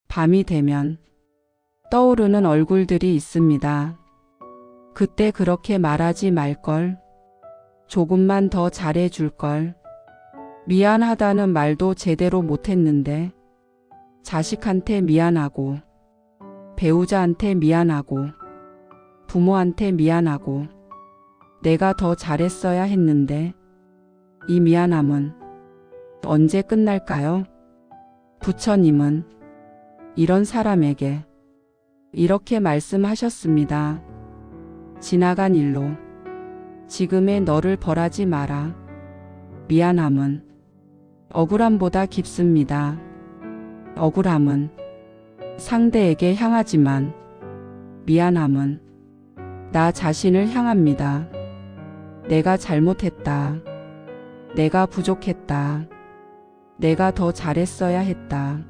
밤이 되면 떠오르는 얼굴들이 있습니다. 그때 그렇게 말하지 말걸. 조금만 더 잘해줄걸. 미안하다는 말도 제대로 못했는데 자식한테 미안하고 배우자한테 미안하고 부모한테 미안하고 내가 더 잘했어야 했는데 이 미안함은 언제 끝날까요? 부처님은 이런 사람에게 이렇게 말씀하셨습니다. 지나간 일로 지금의 너를 벌하지 마라. 미안함은 억울함보다 깊습니다. 억울함은 상대에게 향하지만 미안함은 나 자신을 향합니다. 내가 잘못했다. 내가 부족했다. 내가 더 잘했어야 했다.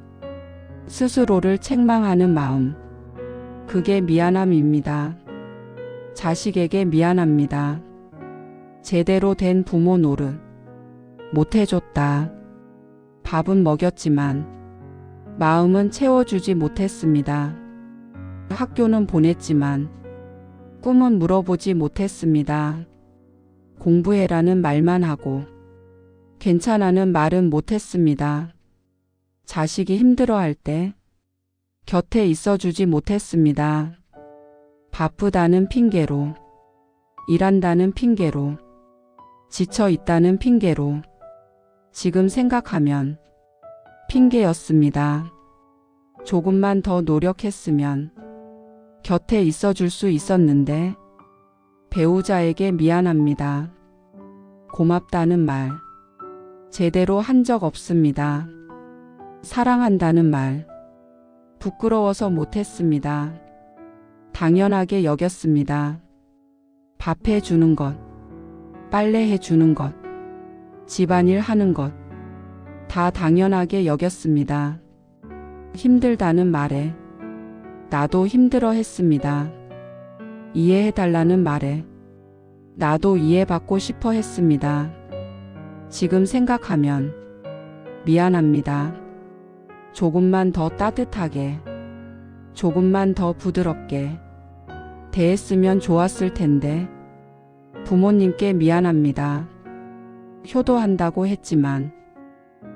스스로를 책망하는 마음. 그게 미안함입니다. 자식에게 미안합니다. 제대로 된 부모 노릇 못해줬다. 밥은 먹였지만 마음은 채워주지 못했습니다. 학교는 보냈지만 꿈은 물어보지 못했습니다. 공부해라는 말만 하고 괜찮아는 말은 못했습니다. 자식이 힘들어할 때 곁에 있어주지 못했습니다. 바쁘다는 핑계로, 일한다는 핑계로, 지쳐 있다는 핑계로 지금 생각하면 핑계였습니다. 조금만 더 노력했으면 곁에 있어줄 수 있었는데 배우자에게 미안합니다. 고맙다는 말 제대로 한 적 없습니다. 사랑한다는 말 부끄러워서 못했습니다. 당연하게 여겼습니다. 밥 해주는 것, 빨래해 주는 것, 집안일 하는 것 다 당연하게 여겼습니다. 힘들다는 말에 나도 힘들어 했습니다. 이해해달라는 말에 나도 이해받고 싶어 했습니다. 지금 생각하면 미안합니다. 조금만 더 따뜻하게, 조금만 더 부드럽게 대했으면 좋았을 텐데 부모님께 미안합니다. 효도한다고 했지만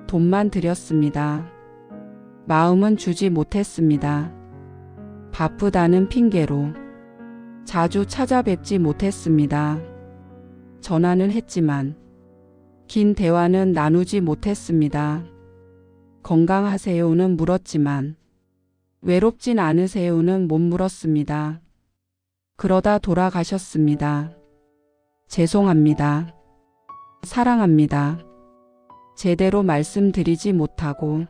돈만 드렸습니다. 마음은 주지 못했습니다. 바쁘다는 핑계로 자주 찾아뵙지 못했습니다. 전화는 했지만 긴 대화는 나누지 못했습니다. 건강하세요는 물었지만 외롭진 않으세요는 못 물었습니다. 그러다 돌아가셨습니다. 죄송합니다. 사랑합니다. 제대로 말씀드리지 못하고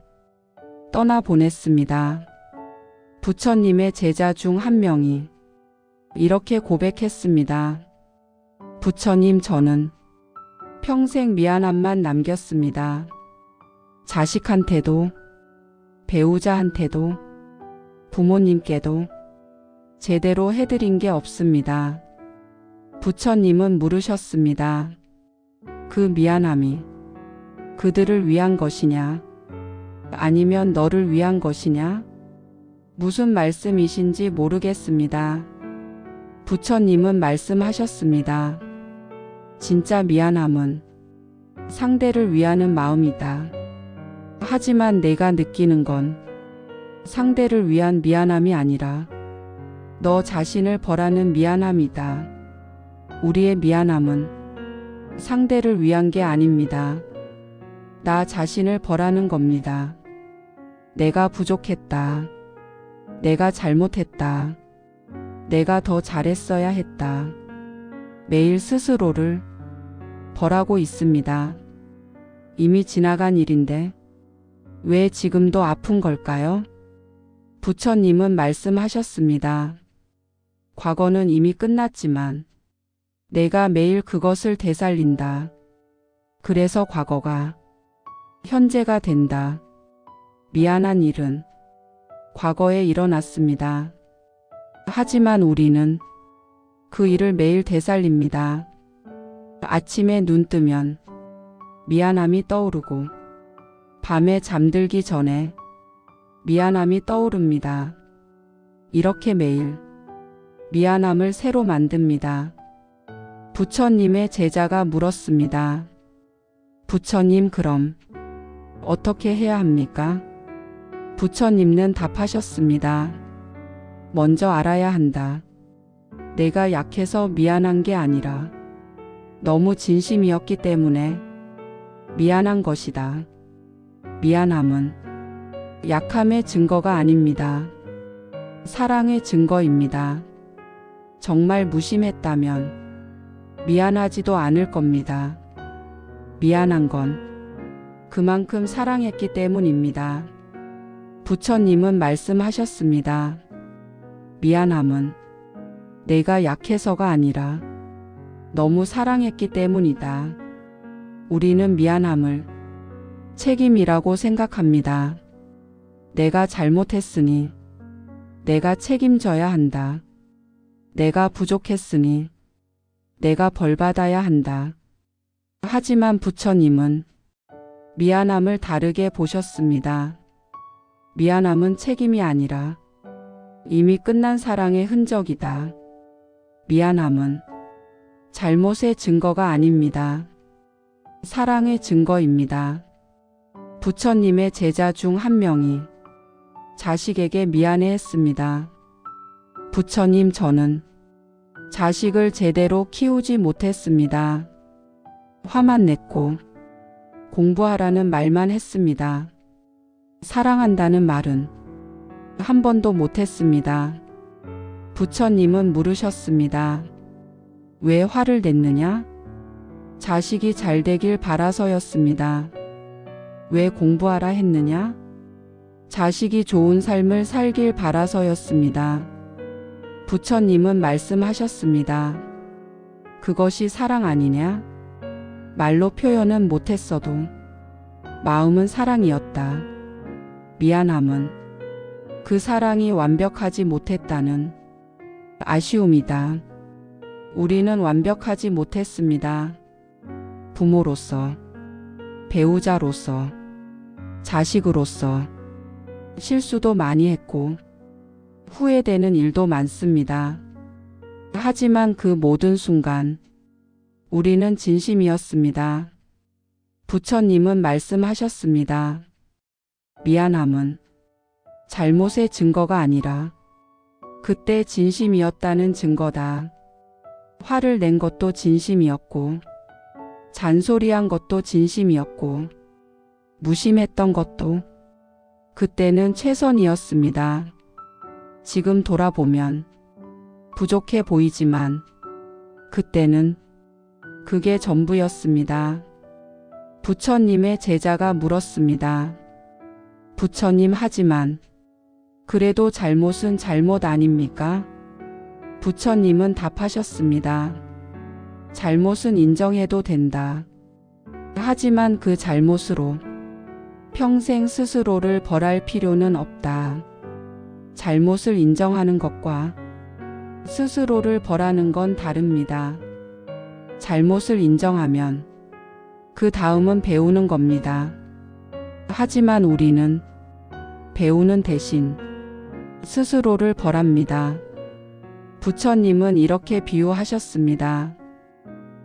떠나보냈습니다. 부처님의 제자 중 한 명이 이렇게 고백했습니다. 부처님, 저는 평생 미안함만 남겼습니다. 자식한테도, 배우자한테도, 부모님께도 제대로 해드린 게 없습니다. 부처님은 물으셨습니다. 그 미안함이 그들을 위한 것이냐? 아니면 너를 위한 것이냐? 무슨 말씀이신지 모르겠습니다. 부처님은 말씀하셨습니다. 진짜 미안함은 상대를 위하는 마음이다. 하지만 내가 느끼는 건 상대를 위한 미안함이 아니라 너 자신을 벌하는 미안함이다. 우리의 미안함은 상대를 위한 게 아닙니다. 나 자신을 벌하는 겁니다. 내가 부족했다. 내가 잘못했다. 내가 더 잘했어야 했다. 매일 스스로를 벌하고 있습니다. 이미 지나간 일인데 왜 지금도 아픈 걸까요? 부처님은 말씀하셨습니다. 과거는 이미 끝났지만 내가 매일 그것을 되살린다. 그래서 과거가 현재가 된다. 미안한 일은 과거에 일어났습니다. 하지만 우리는 그 일을 매일 되살립니다. 아침에 눈 뜨면 미안함이 떠오르고 밤에 잠들기 전에 미안함이 떠오릅니다. 이렇게 매일 미안함을 새로 만듭니다. 부처님의 제자가 물었습니다. 부처님, 그럼 어떻게 해야 합니까? 부처님은 답하셨습니다. 먼저 알아야 한다. 내가 약해서 미안한 게 아니라 너무 진심이었기 때문에 미안한 것이다. 미안함은 약함의 증거가 아닙니다. 사랑의 증거입니다. 정말 무심했다면 미안하지도 않을 겁니다. 미안한 건 그만큼 사랑했기 때문입니다. 부처님은 말씀하셨습니다. 미안함은 내가 약해서가 아니라 너무 사랑했기 때문이다. 우리는 미안함을 책임이라고 생각합니다. 내가 잘못했으니 내가 책임져야 한다. 내가 부족했으니 내가 벌받아야 한다. 하지만 부처님은 미안함을 다르게 보셨습니다. 미안함은 책임이 아니라 이미 끝난 사랑의 흔적이다. 미안함은 잘못의 증거가 아닙니다. 사랑의 증거입니다. 부처님의 제자 중 한 명이 자식에게 미안해했습니다. 부처님, 저는 자식을 제대로 키우지 못했습니다. 화만 냈고 공부하라는 말만 했습니다. 사랑한다는 말은 한 번도 못했습니다. 부처님은 물으셨습니다. 왜 화를 냈느냐? 자식이 잘 되길 바라서였습니다. 왜 공부하라 했느냐? 자식이 좋은 삶을 살길 바라서였습니다. 부처님은 말씀하셨습니다. 그것이 사랑 아니냐? 말로 표현은 못했어도 마음은 사랑이었다. 미안함은 그 사랑이 완벽하지 못했다는 아쉬움이다. 우리는 완벽하지 못했습니다. 부모로서, 배우자로서, 자식으로서 실수도 많이 했고 후회되는 일도 많습니다. 하지만 그 모든 순간 우리는 진심이었습니다. 부처님은 말씀하셨습니다. 미안함은 잘못의 증거가 아니라 그때 진심이었다는 증거다. 화를 낸 것도 진심이었고 잔소리한 것도 진심이었고 무심했던 것도 그때는 최선이었습니다. 지금 돌아보면 부족해 보이지만 그때는 그게 전부였습니다. 부처님의 제자가 물었습니다. 부처님, 하지만 그래도 잘못은 잘못 아닙니까? 부처님은 답하셨습니다. 잘못은 인정해도 된다. 하지만 그 잘못으로 평생 스스로를 벌할 필요는 없다. 잘못을 인정하는 것과 스스로를 벌하는 건 다릅니다. 잘못을 인정하면 그 다음은 배우는 겁니다. 하지만 우리는 배우는 대신 스스로를 벌합니다. 부처님은 이렇게 비유하셨습니다.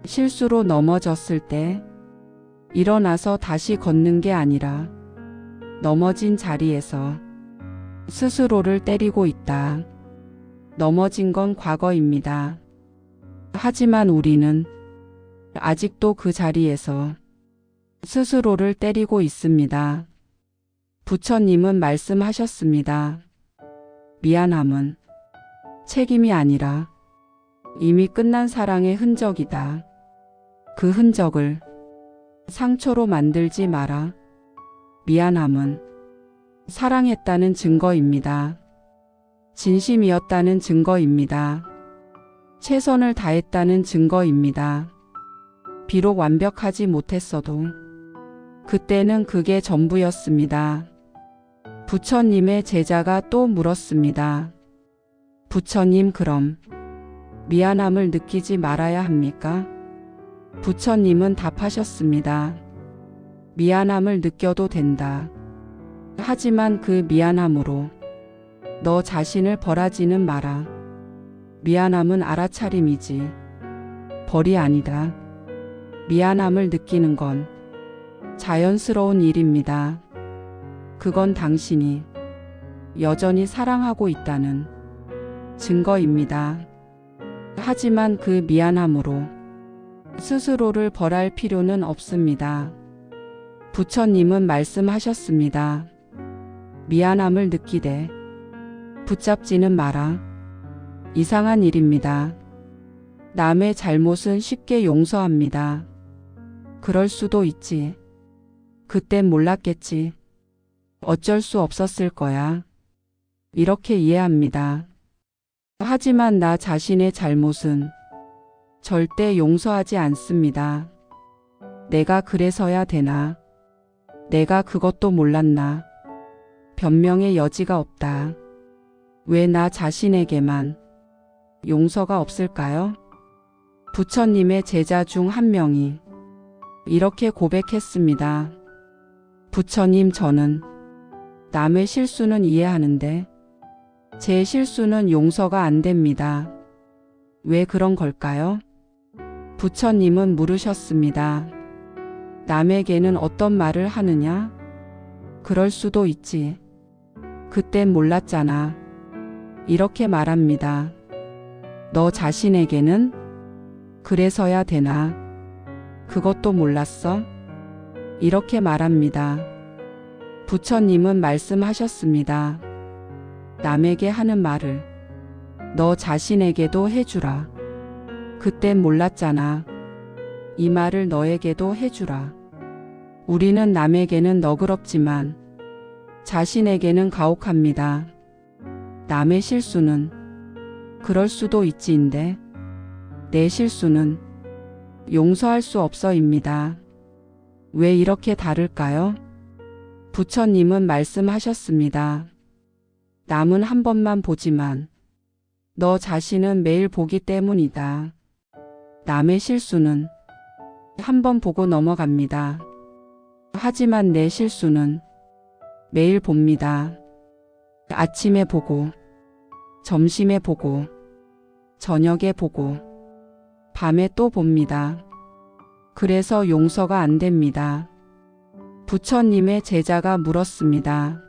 실수로 넘어졌을 때 일어나서 다시 걷는 게 아니라 넘어진 자리에서 스스로를 때리고 있다. 넘어진 건 과거입니다. 하지만 우리는 아직도 그 자리에서 스스로를 때리고 있습니다. 부처님은 말씀하셨습니다. 미안함은 책임이 아니라 이미 끝난 사랑의 흔적이다. 그 흔적을 상처로 만들지 마라. 미안함은 사랑했다는 증거입니다. 진심이었다는 증거입니다. 최선을 다했다는 증거입니다. 비록 완벽하지 못했어도 그때는 그게 전부였습니다. 부처님의 제자가 또 물었습니다. 부처님, 그럼 미안함을 느끼지 말아야 합니까? 부처님은 답하셨습니다. 미안함을 느껴도 된다. 하지만 그 미안함으로 너 자신을 벌하지는 마라. 미안함은 알아차림이지 벌이 아니다. 미안함을 느끼는 건 자연스러운 일입니다. 그건 당신이 여전히 사랑하고 있다는 증거입니다. 하지만 그 미안함으로 스스로를 벌할 필요는 없습니다. 부처님은 말씀하셨습니다. 미안함을 느끼되 붙잡지는 마라. 이상한 일입니다. 남의 잘못은 쉽게 용서합니다. 그럴 수도 있지. 그땐 몰랐겠지. 어쩔 수 없었을 거야. 이렇게 이해합니다. 하지만 나 자신의 잘못은 절대 용서하지 않습니다. 내가 그래서야 되나? 내가 그것도 몰랐나? 변명의 여지가 없다. 왜 나 자신에게만 용서가 없을까요? 부처님의 제자 중 한 명이 이렇게 고백했습니다. 부처님, 저는 남의 실수는 이해하는데 제 실수는 용서가 안 됩니다. 왜 그런 걸까요? 부처님은 물으셨습니다. 남에게는 어떤 말을 하느냐? 그럴 수도 있지. 그땐 몰랐잖아. 이렇게 말합니다. 너 자신에게는 그래서야 되나? 그것도 몰랐어? 이렇게 말합니다. 부처님은 말씀하셨습니다. 남에게 하는 말을 너 자신에게도 해주라. 그땐 몰랐잖아. 이 말을 너에게도 해주라. 우리는 남에게는 너그럽지만 자신에게는 가혹합니다. 남의 실수는 그럴 수도 있지인데 내 실수는 용서할 수 없어입니다. 왜 이렇게 다를까요? 부처님은 말씀하셨습니다. 남은 한 번만 보지만 너 자신은 매일 보기 때문이다. 남의 실수는 한 번 보고 넘어갑니다. 하지만 내 실수는 매일 봅니다. 아침에 보고, 점심에 보고, 저녁에 보고, 밤에 또 봅니다. 그래서 용서가 안 됩니다. 부처님의 제자가 물었습니다.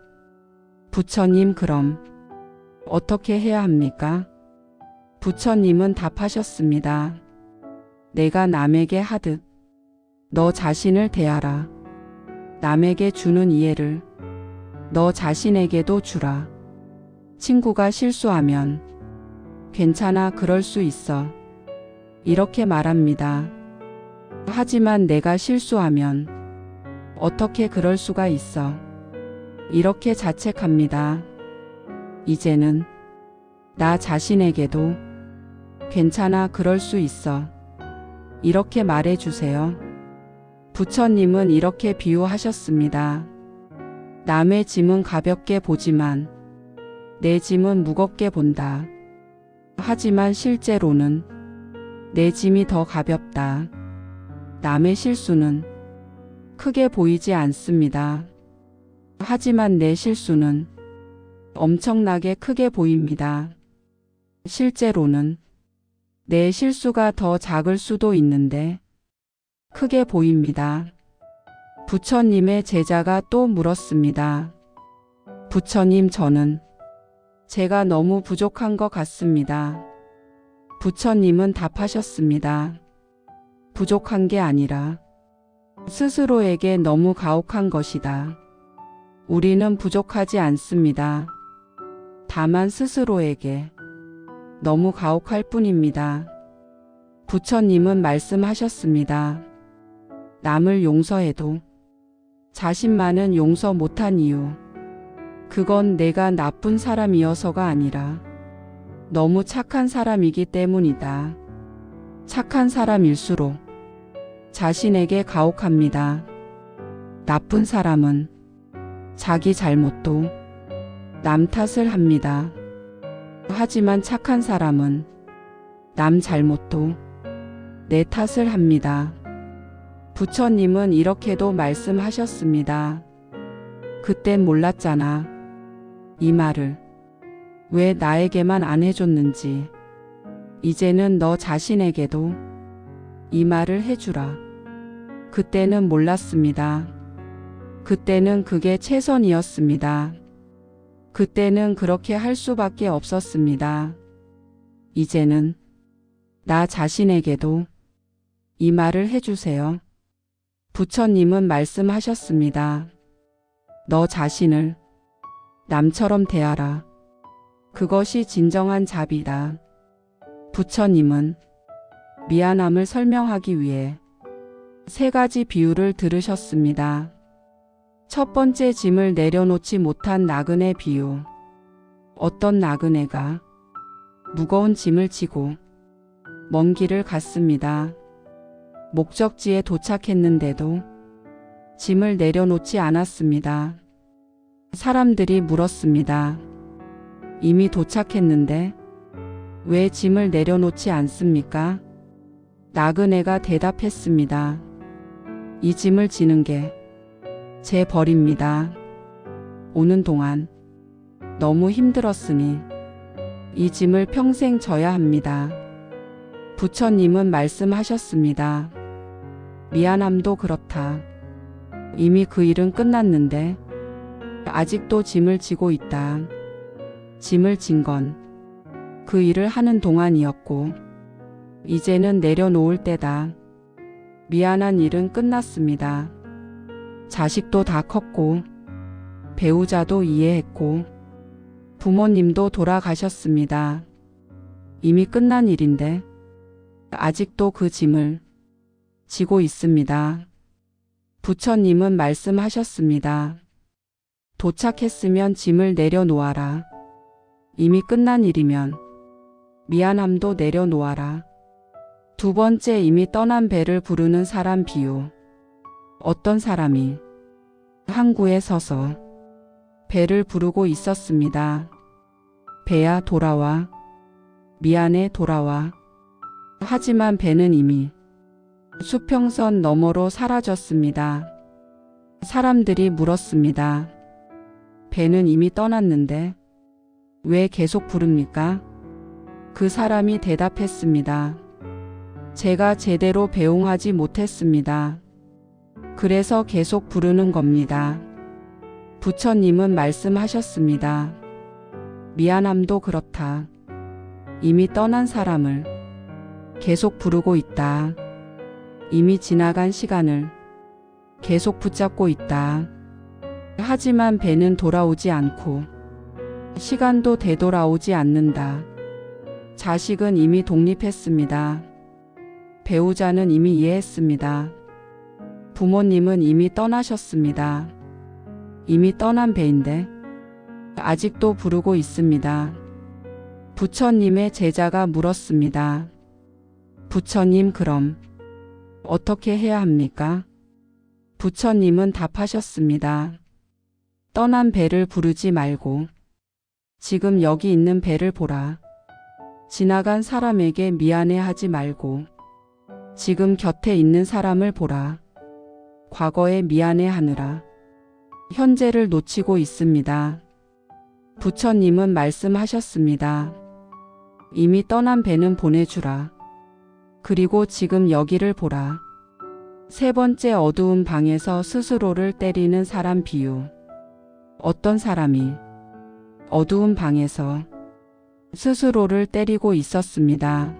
부처님, 그럼 어떻게 해야 합니까? 부처님은 답하셨습니다. 내가 남에게 하듯 너 자신을 대하라. 남에게 주는 이해를 너 자신에게도 주라. 친구가 실수하면 괜찮아, 그럴 수 있어. 이렇게 말합니다. 하지만 내가 실수하면 어떻게 그럴 수가 있어. 이렇게 자책합니다. 이제는 나 자신에게도 괜찮아, 그럴 수 있어. 이렇게 말해주세요. 부처님은 이렇게 비유하셨습니다. 남의 짐은 가볍게 보지만 내 짐은 무겁게 본다. 하지만 실제로는 내 짐이 더 가볍다. 남의 실수는 크게 보이지 않습니다. 하지만 내 실수는 엄청나게 크게 보입니다. 실제로는 내 실수가 더 작을 수도 있는데 크게 보입니다. 부처님의 제자가 또 물었습니다. 부처님, 저는 제가 너무 부족한 것 같습니다. 부처님은 답하셨습니다. 부족한 게 아니라 스스로에게 너무 가혹한 것이다. 우리는 부족하지 않습니다. 다만 스스로에게 너무 가혹할 뿐입니다. 부처님은 말씀하셨습니다. 남을 용서해도 자신만은 용서 못한 이유, 그건 내가 나쁜 사람이어서가 아니라 너무 착한 사람이기 때문이다. 착한 사람일수록 자신에게 가혹합니다. 나쁜 사람은 자기 잘못도 남 탓을 합니다. 하지만 착한 사람은 남 잘못도 내 탓을 합니다. 부처님은 이렇게도 말씀하셨습니다. 그땐 몰랐잖아. 이 말을 왜 나에게만 안 해줬는지. 이제는 너 자신에게도 이 말을 해주라. 그때는 몰랐습니다. 그때는 그게 최선이었습니다. 그때는 그렇게 할 수밖에 없었습니다. 이제는 나 자신에게도 이 말을 해주세요. 부처님은 말씀하셨습니다. 너 자신을 남처럼 대하라. 그것이 진정한 자비다. 부처님은 미안함을 설명하기 위해 3가지 비유를 들으셨습니다. 첫 번째, 짐을 내려놓지 못한 나그네 비유. 어떤 나그네가 무거운 짐을 지고 먼 길을 갔습니다. 목적지에 도착했는데도 짐을 내려놓지 않았습니다. 사람들이 물었습니다. 이미 도착했는데 왜 짐을 내려놓지 않습니까? 나그네가 대답했습니다. 이 짐을 지는 게 제 벌입니다. 오는 동안 너무 힘들었으니 이 짐을 평생 져야 합니다. 부처님은 말씀하셨습니다. 미안함도 그렇다. 이미 그 일은 끝났는데 아직도 짐을 지고 있다. 짐을 진 건 그 일을 하는 동안이었고 이제는 내려놓을 때다. 미안한 일은 끝났습니다. 자식도 다 컸고 배우자도 이해했고 부모님도 돌아가셨습니다. 이미 끝난 일인데 아직도 그 짐을 지고 있습니다. 부처님은 말씀하셨습니다. 도착했으면 짐을 내려놓아라. 이미 끝난 일이면 미안함도 내려놓아라. 두 번째, 이미 떠난 배를 부르는 사람 비유. 어떤 사람이 항구에 서서 배를 부르고 있었습니다. 배야 돌아와. 미안해 돌아와. 하지만 배는 이미 수평선 너머로 사라졌습니다. 사람들이 물었습니다. 배는 이미 떠났는데 왜 계속 부릅니까? 그 사람이 대답했습니다. 제가 제대로 배웅하지 못했습니다. 그래서 계속 부르는 겁니다. 부처님은 말씀하셨습니다. 미안함도 그렇다. 이미 떠난 사람을 계속 부르고 있다. 이미 지나간 시간을 계속 붙잡고 있다. 하지만 배는 돌아오지 않고 시간도 되돌아오지 않는다. 자식은 이미 독립했습니다. 배우자는 이미 이해했습니다. 부모님은 이미 떠나셨습니다. 이미 떠난 배인데 아직도 부르고 있습니다. 부처님의 제자가 물었습니다. 부처님, 그럼 어떻게 해야 합니까? 부처님은 답하셨습니다. 떠난 배를 부르지 말고 지금 여기 있는 배를 보라. 지나간 사람에게 미안해하지 말고 지금 곁에 있는 사람을 보라. 과거에 미안해하느라 현재를 놓치고 있습니다. 부처님은 말씀하셨습니다. 이미 떠난 배는 보내주라. 그리고 지금 여기를 보라. 세 번째, 어두운 방에서 스스로를 때리는 사람 비유. 어떤 사람이 어두운 방에서 스스로를 때리고 있었습니다.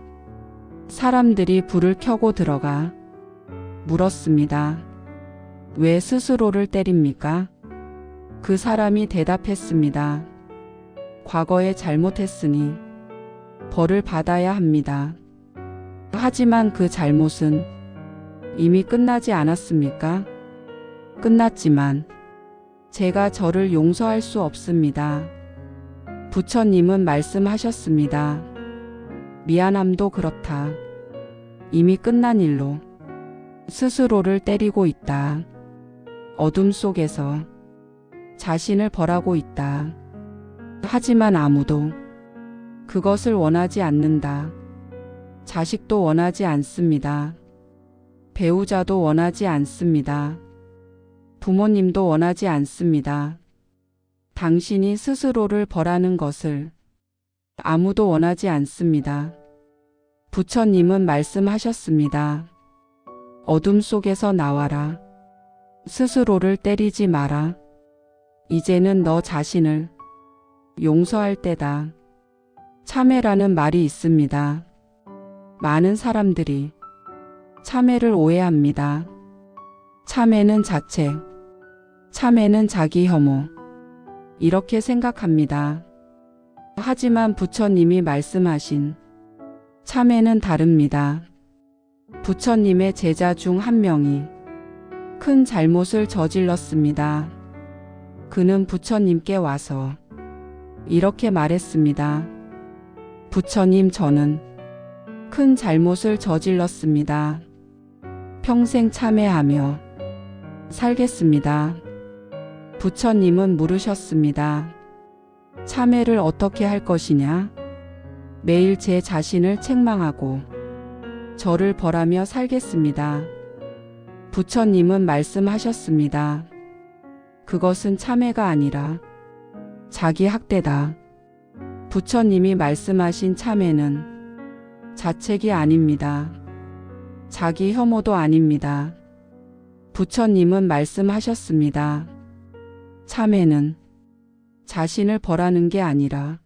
사람들이 불을 켜고 들어가 물었습니다. 왜 스스로를 때립니까? 그 사람이 대답했습니다. 과거에 잘못했으니 벌을 받아야 합니다. 하지만 그 잘못은 이미 끝나지 않았습니까? 끝났지만 제가 저를 용서할 수 없습니다. 부처님은 말씀하셨습니다. 미안함도 그렇다. 이미 끝난 일로 스스로를 때리고 있다. 어둠 속에서 자신을 벌하고 있다. 하지만 아무도 그것을 원하지 않는다. 자식도 원하지 않습니다. 배우자도 원하지 않습니다. 부모님도 원하지 않습니다. 당신이 스스로를 벌하는 것을 아무도 원하지 않습니다. 부처님은 말씀하셨습니다. 어둠 속에서 나와라. 스스로를 때리지 마라. 이제는 너 자신을 용서할 때다. 참회라는 말이 있습니다. 많은 사람들이 참회를 오해합니다. 참회는 자책, 참회는 자기 혐오, 이렇게 생각합니다. 하지만 부처님이 말씀하신 참회는 다릅니다. 부처님의 제자 중 한 명이 큰 잘못을 저질렀습니다. 그는 부처님께 와서 이렇게 말했습니다. 부처님, 저는 큰 잘못을 저질렀습니다. 평생 참회하며 살겠습니다. 부처님은 물으셨습니다. 참회를 어떻게 할 것이냐? 매일 제 자신을 책망하고 저를 벌하며 살겠습니다. 부처님은 말씀하셨습니다. 그것은 참회가 아니라 자기 학대다. 부처님이 말씀하신 참회는 자책이 아닙니다. 자기 혐오도 아닙니다. 부처님은 말씀하셨습니다. 참회는 자신을 벌하는 게 아니라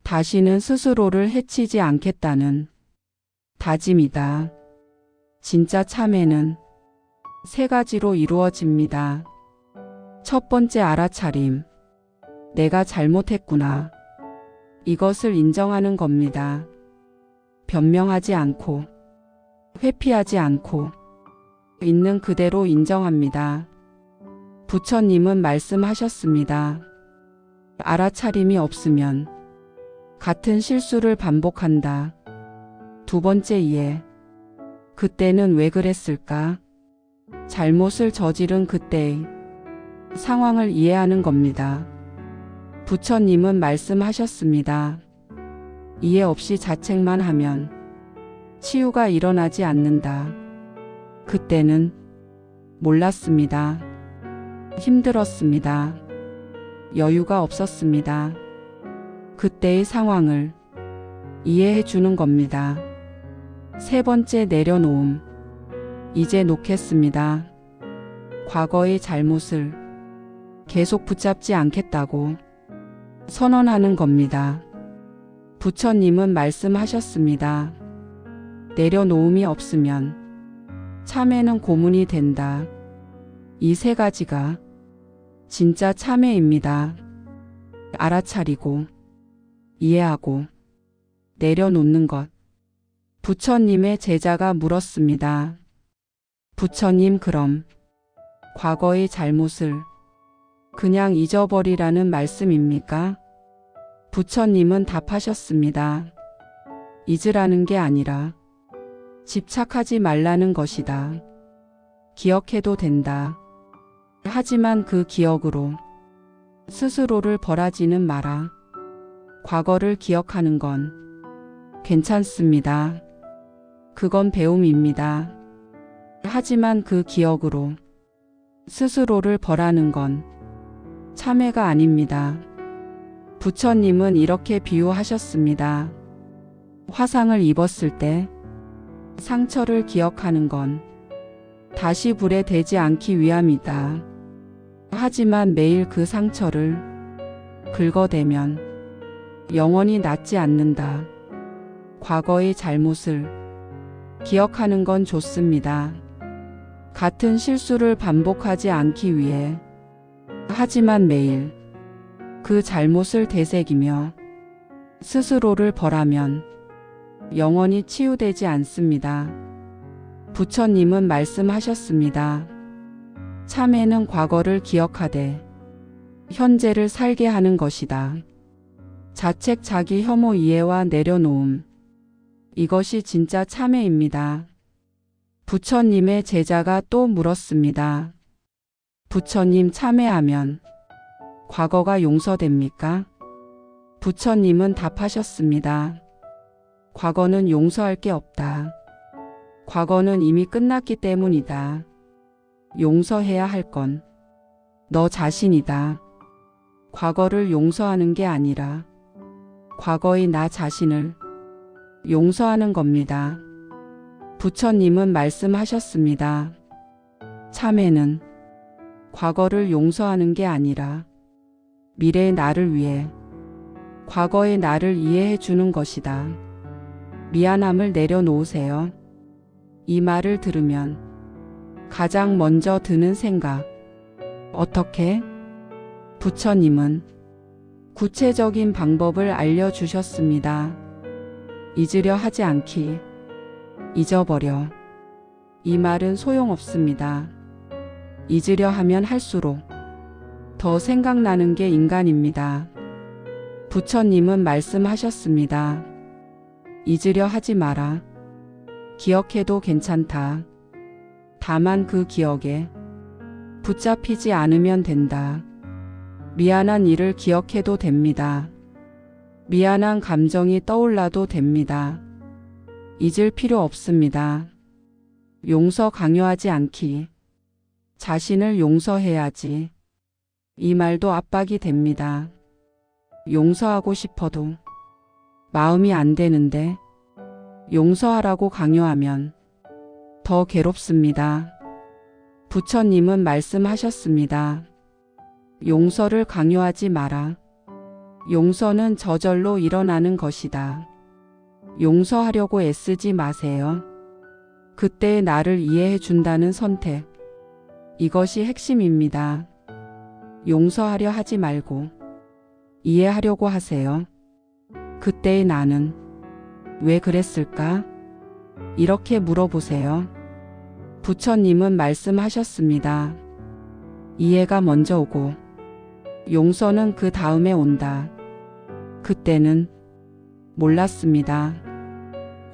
다시는 스스로를 해치지 않겠다는 다짐이다. 진짜 참회는 세 가지로 이루어집니다. 첫 번째, 알아차림. 내가 잘못했구나. 이것을 인정하는 겁니다. 변명하지 않고 회피하지 않고 있는 그대로 인정합니다. 부처님은 말씀하셨습니다. 알아차림이 없으면 같은 실수를 반복한다. 두 번째, 이해. 그때는 왜 그랬을까? 잘못을 저지른 그때의 상황을 이해하는 겁니다. 부처님은 말씀하셨습니다. 이해 없이 자책만 하면 치유가 일어나지 않는다. 그때는 몰랐습니다. 힘들었습니다. 여유가 없었습니다. 그때의 상황을 이해해 주는 겁니다. 세 번째, 내려놓음. 이제 놓겠습니다. 과거의 잘못을 계속 붙잡지 않겠다고 선언하는 겁니다. 부처님은 말씀하셨습니다. 내려놓음이 없으면 참회는 고문이 된다. 이 세 가지가 진짜 참회입니다. 알아차리고 이해하고 내려놓는 것. 부처님의 제자가 물었습니다. 부처님, 그럼 과거의 잘못을 그냥 잊어버리라는 말씀입니까? 부처님은 답하셨습니다. 잊으라는 게 아니라 집착하지 말라는 것이다. 기억해도 된다. 하지만 그 기억으로 스스로를 벌하지는 마라. 과거를 기억하는 건 괜찮습니다. 그건 배움입니다. 하지만 그 기억으로 스스로를 벌하는 건 참회가 아닙니다. 부처님은 이렇게 비유하셨습니다. 화상을 입었을 때 상처를 기억하는 건 다시 불에 대지 않기 위함이다. 하지만 매일 그 상처를 긁어대면 영원히 낫지 않는다. 과거의 잘못을 기억하는 건 좋습니다. 같은 실수를 반복하지 않기 위해. 하지만 매일 그 잘못을 되새기며 스스로를 벌하면 영원히 치유되지 않습니다. 부처님은 말씀하셨습니다. 참회는 과거를 기억하되 현재를 살게 하는 것이다. 자책, 자기 혐오, 이해와 내려놓음. 이것이 진짜 참회입니다. 부처님의 제자가 또 물었습니다. 부처님, 참회하면 과거가 용서됩니까? 부처님은 답하셨습니다. 과거는 용서할 게 없다. 과거는 이미 끝났기 때문이다. 용서해야 할 건 너 자신이다. 과거를 용서하는 게 아니라 과거의 나 자신을 용서하는 겁니다. 부처님은 말씀하셨습니다. 참회는 과거를 용서하는 게 아니라 미래의 나를 위해 과거의 나를 이해해 주는 것이다. 미안함을 내려놓으세요. 이 말을 들으면 가장 먼저 드는 생각, 어떻게? 부처님은 구체적인 방법을 알려주셨습니다. 잊으려 하지 않기, 잊어버려. 이 말은 소용없습니다. 잊으려 하면 할수록 더 생각나는 게 인간입니다. 부처님은 말씀하셨습니다. 잊으려 하지 마라. 기억해도 괜찮다. 다만 그 기억에 붙잡히지 않으면 된다. 미안한 일을 기억해도 됩니다. 미안한 감정이 떠올라도 됩니다. 잊을 필요 없습니다. 용서 강요하지 않기. 자신을 용서해야지. 이 말도 압박이 됩니다. 용서하고 싶어도 마음이 안 되는데 용서하라고 강요하면 더 괴롭습니다. 부처님은 말씀하셨습니다. 용서를 강요하지 마라. 용서는 저절로 일어나는 것이다. 용서하려고 애쓰지 마세요. 그때의 나를 이해해 준다는 선택. 이것이 핵심입니다. 용서하려 하지 말고 이해하려고 하세요. 그때의 나는 왜 그랬을까? 이렇게 물어보세요. 부처님은 말씀하셨습니다. 이해가 먼저 오고 용서는 그 다음에 온다. 그때는 몰랐습니다.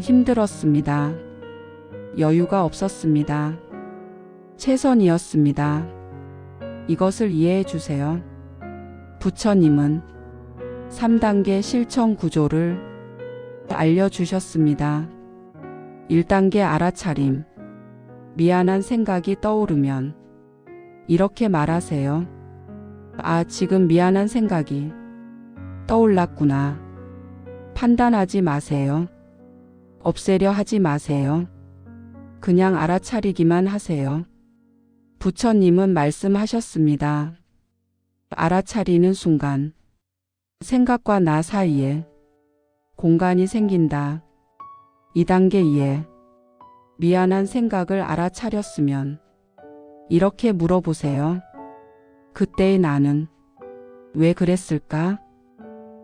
힘들었습니다. 여유가 없었습니다. 최선이었습니다. 이것을 이해해 주세요. 부처님은 3단계 실천 구조를 알려주셨습니다. 1단계 알아차림. 미안한 생각이 떠오르면 이렇게 말하세요. 아, 지금 미안한 생각이 떠올랐구나. 판단하지 마세요. 없애려 하지 마세요. 그냥 알아차리기만 하세요. 부처님은 말씀하셨습니다. 알아차리는 순간 생각과 나 사이에 공간이 생긴다. 2단계 이해. 미안한 생각을 알아차렸으면 이렇게 물어보세요. 그때의 나는 왜 그랬을까?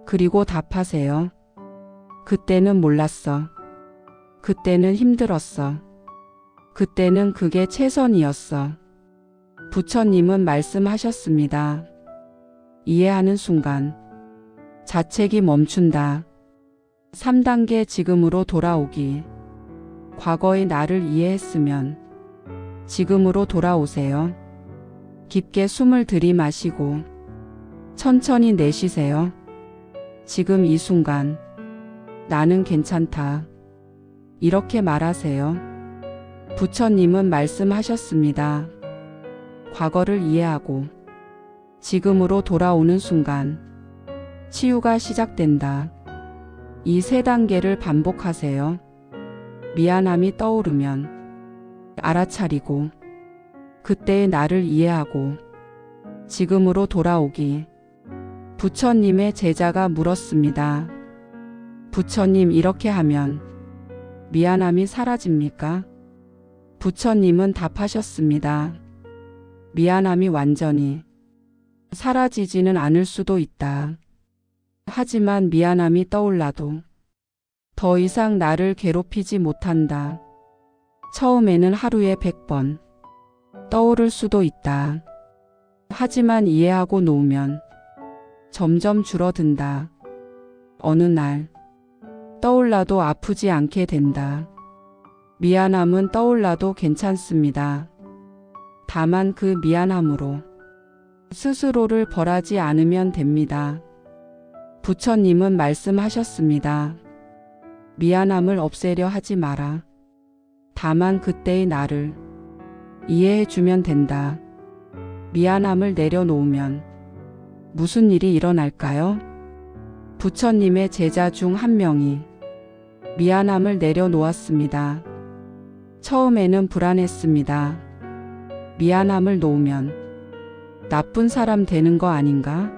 그리고 답하세요. 그때는 몰랐어. 그때는 힘들었어. 그때는 그게 최선이었어. 부처님은 말씀하셨습니다. 이해하는 순간 자책이 멈춘다. 3단계 지금으로 돌아오기. 과거의 나를 이해했으면 지금으로 돌아오세요. 깊게 숨을 들이마시고 천천히 내쉬세요. 지금 이 순간 나는 괜찮다. 이렇게 말하세요. 부처님은 말씀하셨습니다. 과거를 이해하고 지금으로 돌아오는 순간 치유가 시작된다. 이 3단계를 반복하세요. 미안함이 떠오르면 알아차리고 그때의 나를 이해하고 지금으로 돌아오기. 부처님의 제자가 물었습니다. 부처님, 이렇게 하면 미안함이 사라집니까? 부처님은 답하셨습니다. 미안함이 완전히 사라지지는 않을 수도 있다. 하지만 미안함이 떠올라도 더 이상 나를 괴롭히지 못한다. 처음에는 하루에 100번 떠오를 수도 있다. 하지만 이해하고 놓으면 점점 줄어든다. 어느 날 떠올라도 아프지 않게 된다. 미안함은 떠올라도 괜찮습니다. 다만 그 미안함으로 스스로를 벌하지 않으면 됩니다. 부처님은 말씀하셨습니다. 미안함을 없애려 하지 마라. 다만 그때의 나를 이해해주면 된다. 미안함을 내려놓으면 무슨 일이 일어날까요? 부처님의 제자 중 한 명이 미안함을 내려놓았습니다. 처음에는 불안했습니다. 미안함을 놓으면 나쁜 사람 되는 거 아닌가?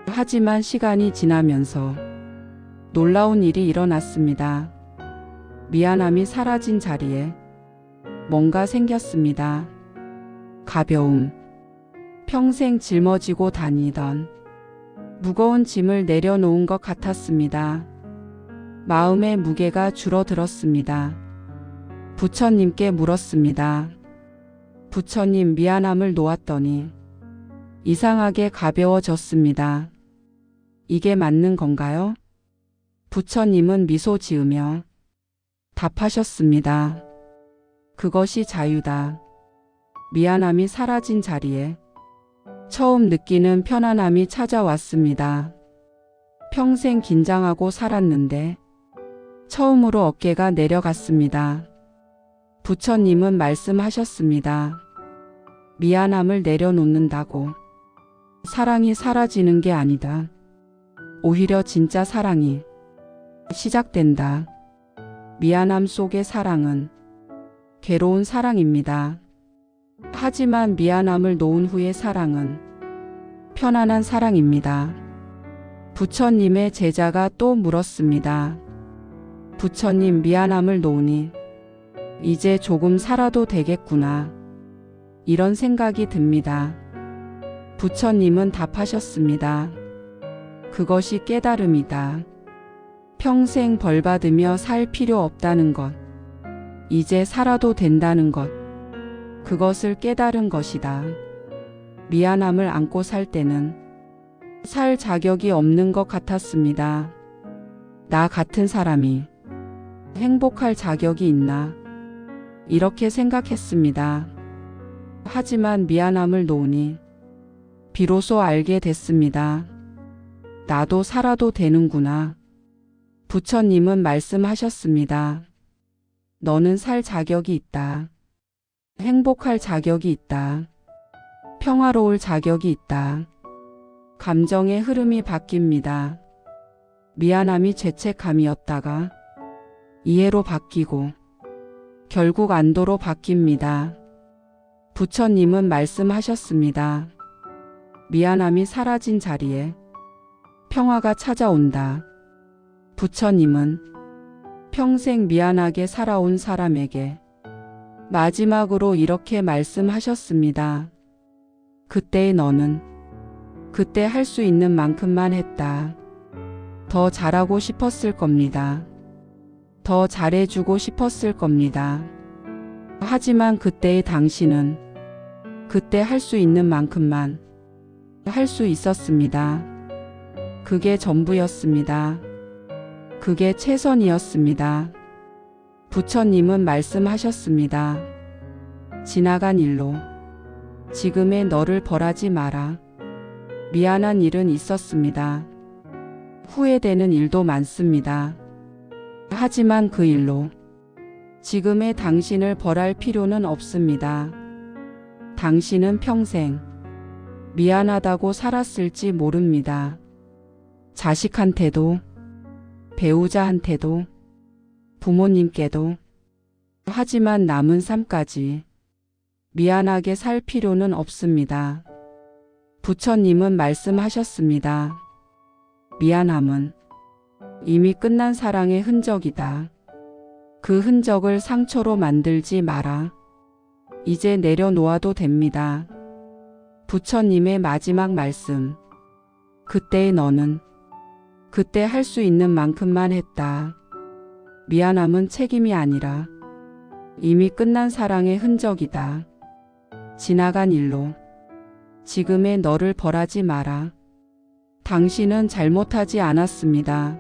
하지만 시간이 지나면서 놀라운 일이 일어났습니다. 미안함이 사라진 자리에 뭔가 생겼습니다. 가벼움. 평생 짊어지고 다니던 무거운 짐을 내려놓은 것 같았습니다. 마음의 무게가 줄어들었습니다. 부처님께 물었습니다. 부처님, 미안함을 놓았더니 이상하게 가벼워졌습니다. 이게 맞는 건가요? 부처님은 미소 지으며 답하셨습니다. 그것이 자유다. 미안함이 사라진 자리에 처음 느끼는 편안함이 찾아왔습니다. 평생 긴장하고 살았는데 처음으로 어깨가 내려갔습니다. 부처님은 말씀하셨습니다. 미안함을 내려놓는다고 사랑이 사라지는 게 아니다. 오히려 진짜 사랑이 시작된다. 미안함 속의 사랑은 괴로운 사랑입니다. 하지만 미안함을 놓은 후의 사랑은 편안한 사랑입니다. 부처님의 제자가 또 물었습니다. 부처님, 미안함을 놓으니 이제 조금 살아도 되겠구나. 이런 생각이 듭니다. 부처님은 답하셨습니다. 그것이 깨달음이다. 평생 벌받으며 살 필요 없다는 것. 이제 살아도 된다는 것. 그것을 깨달은 것이다. 미안함을 안고 살 때는 살 자격이 없는 것 같았습니다. 나 같은 사람이 행복할 자격이 있나? 이렇게 생각했습니다. 하지만 미안함을 놓으니 비로소 알게 됐습니다. 나도 살아도 되는구나. 부처님은 말씀하셨습니다. 너는 살 자격이 있다. 행복할 자격이 있다. 평화로울 자격이 있다. 감정의 흐름이 바뀝니다. 미안함이 죄책감이었다가 이해로 바뀌고 결국 안도로 바뀝니다. 부처님은 말씀하셨습니다. 미안함이 사라진 자리에 평화가 찾아온다. 부처님은 평생 미안하게 살아온 사람에게 마지막으로 이렇게 말씀하셨습니다. 그때의 너는 그때 할 수 있는 만큼만 했다. 더 잘하고 싶었을 겁니다. 더 잘해주고 싶었을 겁니다. 하지만 그때의 당신은 그때 할 수 있는 만큼만 할 수 있었습니다. 그게 전부였습니다. 그게 최선이었습니다. 부처님은 말씀하셨습니다. 지나간 일로 지금의 너를 벌하지 마라. 미안한 일은 있었습니다. 후회되는 일도 많습니다. 하지만 그 일로 지금의 당신을 벌할 필요는 없습니다. 당신은 평생 미안하다고 살았을지 모릅니다. 자식한테도, 배우자한테도, 부모님께도. 하지만 남은 삶까지 미안하게 살 필요는 없습니다. 부처님은 말씀하셨습니다. 미안함은 이미 끝난 사랑의 흔적이다. 그 흔적을 상처로 만들지 마라. 이제 내려놓아도 됩니다. 부처님의 마지막 말씀. 그때의 너는 그때 할 수 있는 만큼만 했다. 미안함은 책임이 아니라 이미 끝난 사랑의 흔적이다. 지나간 일로 지금의 너를 벌하지 마라. 당신은 잘못하지 않았습니다.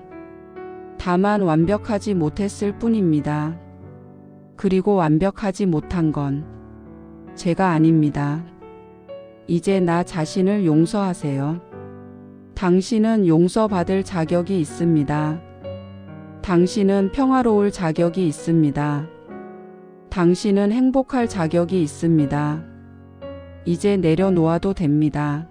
다만 완벽하지 못했을 뿐입니다. 그리고 완벽하지 못한 건 제가 아닙니다. 이제 나 자신을 용서하세요. 당신은 용서받을 자격이 있습니다. 당신은 평화로울 자격이 있습니다. 당신은 행복할 자격이 있습니다. 이제 내려놓아도 됩니다.